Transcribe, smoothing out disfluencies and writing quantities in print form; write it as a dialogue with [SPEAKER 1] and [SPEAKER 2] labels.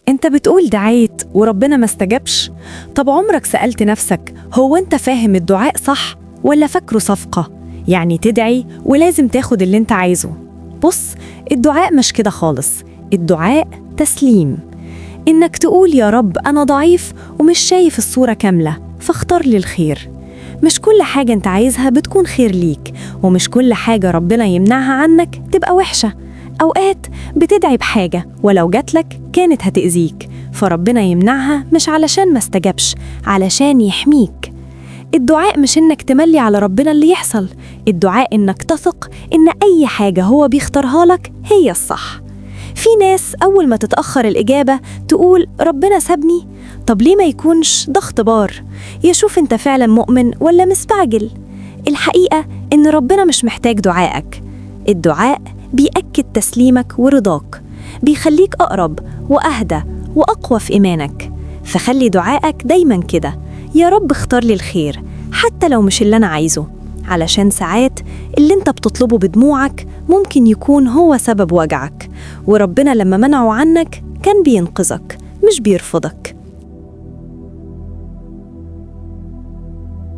[SPEAKER 1] انت بتقول دعيت وربنا ما استجابش؟ طب عمرك سألت نفسك هو انت فاهم الدعاء صح ولا فاكره صفقة؟ يعني تدعي ولازم تاخد اللي انت عايزه. بص، الدعاء مش كده خالص. الدعاء تسليم، انك تقول يا رب انا ضعيف ومش شايف الصورة كاملة، فاختار لي الخير. مش كل حاجة انت عايزها بتكون خير ليك، ومش كل حاجة ربنا يمنعها عنك تبقى وحشة. أوقات بتدعي بحاجة ولو جاتلك كانت هتأذيك، فربنا يمنعها مش علشان ما استجابش، علشان يحميك. الدعاء مش إنك تملي على ربنا اللي يحصل، الدعاء إنك تثق إن أي حاجة هو بيختارها لك هي الصح. في ناس أول ما تتأخر الإجابة تقول ربنا سابني. طب ليه ما يكونش ده اختبار يشوف انت فعلا مؤمن ولا مستعجل؟ الحقيقة إن ربنا مش محتاج دعائك. الدعاء بيأكد تسليمك ورضاك، بيخليك أقرب وأهدى وأقوى في إيمانك. فخلي دعائك دايما كده، يا رب اختار لي الخير حتى لو مش اللي أنا عايزه، علشان ساعات اللي انت بتطلبه بدموعك ممكن يكون هو سبب وجعك، وربنا لما منعه عنك كان بينقذك مش بيرفضك.